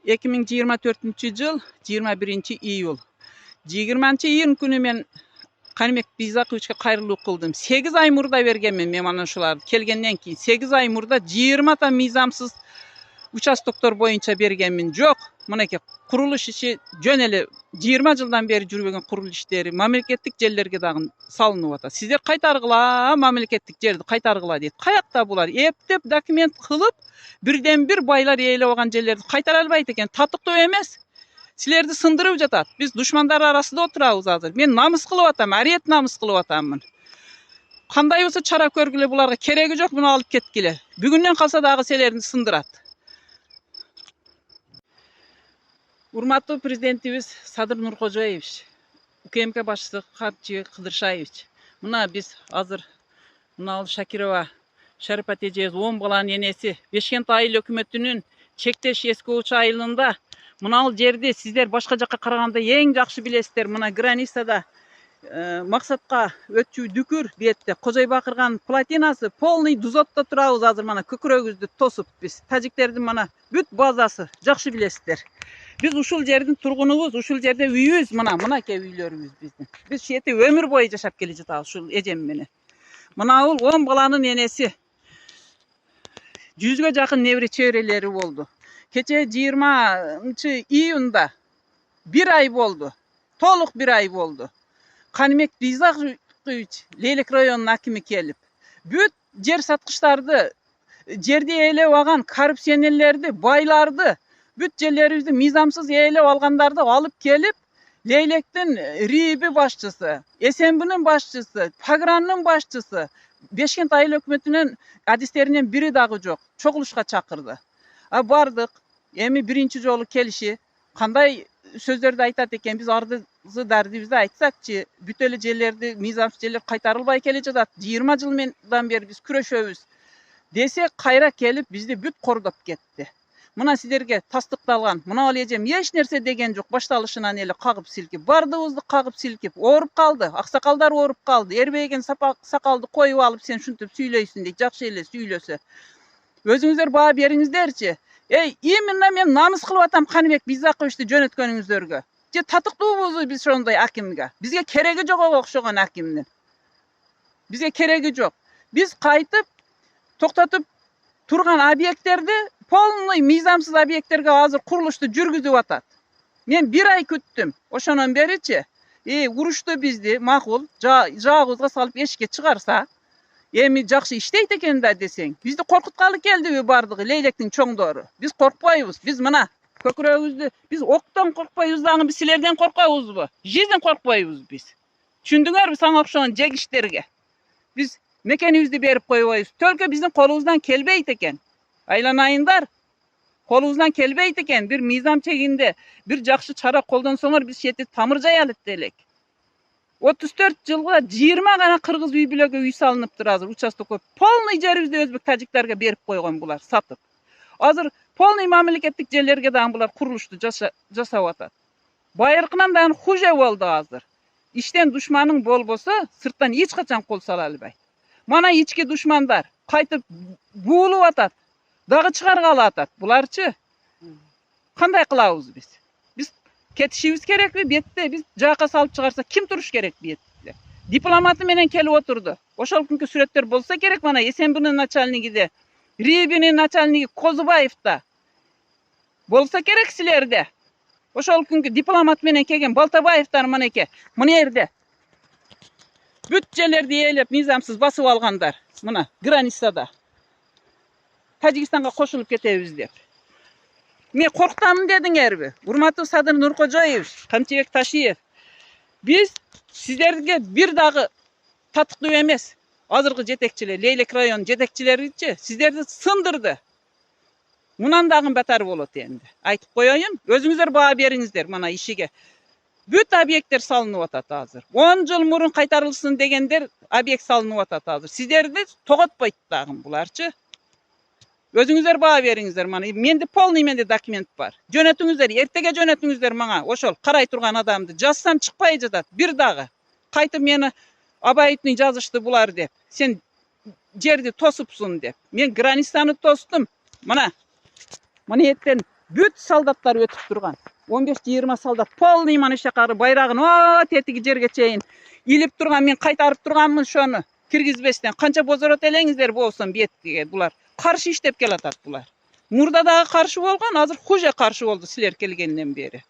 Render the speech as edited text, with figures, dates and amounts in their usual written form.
2024-yıl 21-iyul. 20-iyun günü men Qanibek Bizakovichga qayrılıq qıldım. 8 ay murda bergenmen men mana şulardı. Kelgenden keyin 8 ay murda 20 ta mizamsız участоктор boyunca bergenmin. Жоқ, мынакей quruluş işi jöneli 20 жылдан beri жүрбеген quruluş işleri mamleketlik жерlerге дагы салынып ата. Сиздер кайтаргыла, mamleketlik жерди кайтаргыла дейт. Каякта булар? Эптеп документ кылып, бирден бир байлар ээлеп алган жерлерди кайтара албайт экен. Татыктоо эмес. Силерди сындырып жатат. Биз душмандар арасында отурабыз азыр. Мен намыс кылып атам, арет намыс кылып атаммын. Кандай болсо чара көргүлө буларга кереги жок, муну алып кеткиле. Бүгүндөн калса дагы силерди сындырат. Урматтуу президентибиз Садыр Нуркожоевич, УКМК башчысы Катчы Кыдыршаевич. Мына биз азыр мына Шакирова Шарипат эжебиз 10 баланын энеси Бешкент айыл өкмөтүнүн чектеш эски учу айылында мына жерди сиздер башка жакка караганда эң жакшы билесиздер. Мына границада максатка өтчү дүкүр бетте Кожой Бакырган плотинасы полный дузотто турабыз азыр. Мана көкүрөгүбүздү тосуп биз тажиктердин мана бүт базасы жакшы билесиздер. Biz ушул жердин тургунубуз, ушул жерде үйүбүз, мынакей үйлөрүбүз биздин. Биз шети өмүр бою жашап келе жатабыз ушул эжем менен. Мына бул 10 баланын энеси. 100ге жакын небре чөйрөлөрү болду. Кече 20-июнда 1 ай болду. Толук 1 ай болду. Qanibek Bizakovich Leylek районунун акими келип, бүт жер саткычтарды, жерди ээлеп алган коррупционерлерди, байларды, бүт жерлерибизди мизамсыз ээлеп алгандарды алып келип, Leylek'tin РИИБи башчысы, СМБ'нын башчысы, Паграннын башчысы, Бешкент айыл өкмөтүнүн адистеринен бири дагы жок. Чогулушка чакырды. Бардык. Эми биринчи жолу келиши кандай сөздөрдү айтат экен, биз арызды дардыбызды айтсакчы, бүт эле жерлерди, мизамсыз жерлер кайтарылбай келе жатат. 20 жылдан бери биз күрөшөбүз десек, кайра келип бизди бүт кордоп кетти. Мына силерге тастыкталган, мына ал эжем эч нерсе деген жок, башталышынан эле кагып силкип, бардыгыбызды кагып силкип, ооруп калды, аксакалдар ооруп калды, эрбейген сакалды коюп алып сен шунтип сүйлөйсүң дейт, жакшы эле сүйлөсө. Өзүңүздөр баа бериңиздерчи. Именно мен намыс кылып атам Qanibek Bizakovичти жөнөткөнүңүздөргө. Же татыктуубузбу биз ошондой акимге? Бизге кереги жок окшогон акимдин. Бизге кереги жок. Биз кайтып токтотуп турган объекттерди полный мизамсыз объекттерге азыр курулушту жүргүзүп атат. Мен 1 ай күттүм. Ошонон беричи, урушту бизди макул жаагыбызга салып эшикке чыгарса, эми жакшы иштейт экен да десең, бизди коркуткалы келдиби бардыгы Leylek'тин чоңдору? Биз коркпойбуз. Биз мына көкүрөгүбүздү, биз октон коркпойбуз дагы, биз силерден коркпойбузбу? Жизнь коркпойбуз биз. Түшүндүңөрбү сага окшогон жегиштерге? Биз мекенибизди берип койбойбуз. Төлкө биздин колубуздан келбейт экен. Айланайындар, колубуздан келбейт экен. Бир мизам чегинде бир жакшы чара колдонсоңор биз шети тамыр жаялык делек. 34 жылга 20 гана кыргыз үй бүлөгө үй салыныптыр азыр участокко. Полный жерибизди өзбек тажиктарга берип койгон булар сатып. Азыр полный мамлекеттик жерлерге дагы булар курулушту жасап атат. Байыркынан дагы хуже болду азыр. Иштен душманың болбосо, сырттан эч качан кол сала албайт. Мана ички душмандар кайтып буулуп атат. Дагы чыгаргалы атат. Буларчы кандай кылабыз биз? Биз кетишибиз керекпи? Бетте биз жакка салып чыгарса ким туруш керек бетте? Дипломаты менен келип отурду. Ошол күнкү сүрөттөр болсо керек, мана СМБ'нын начальнигиде, РИИБинин начальниги Козубаевда болсо керек силерде. Ошол күнкү дипломат менен келген Балтабаевдар мынеке, мына жерде бүт жерлерди ээлеп мизамсыз басып алгандар. Мына границада Тажикстанга кошулуп кетебиз деп. Мен коркутамын дедиңерби? Урматтуу Садыр Нуркожоевич, Камчыбек Ташиев, биз сиздерге бир дагы татыктуу эмес. Азыркы жетекчилер, Leylek районунун жетекчилеричи сиздерди сындырды. Мунан дагы батар болот энди. Айтып коеюн, өзүңүздөр баа бериңиздер мына ишиге. Бүт объекттер салынып атат азыр. 10 жыл мурун кайтарылсын дегендер объект салынып атат азыр. Сиздерди тоготпойт дагы буларчы. Өзүңүздөр баа бериңиздер мана. Менде полный документ бар. Жөнөтүңүздөр, эртеге жөнөтүңүздөр мага. Ошол карай турган адамды жазсам чыкпай жатат. Бир дагы кайтып мени Абаевдин жазышты булар деп. Сен жерди тосупсуң деп. Мен границаны тостум. Мына еттен Бүт солдаттар өтüp turgan. 15-20 soldat polny mana şakary bayragyn o tetigi jerge çeyin ilip turgan, men kaytarıp turganmyn şonu kirgizbesden. Kança bozorot eleňizler bolsun bettige bular. Karşı iştep kelatat bular. Murda da karşı bolgan, hazır hoja karşı boldu siler kelgenden beri.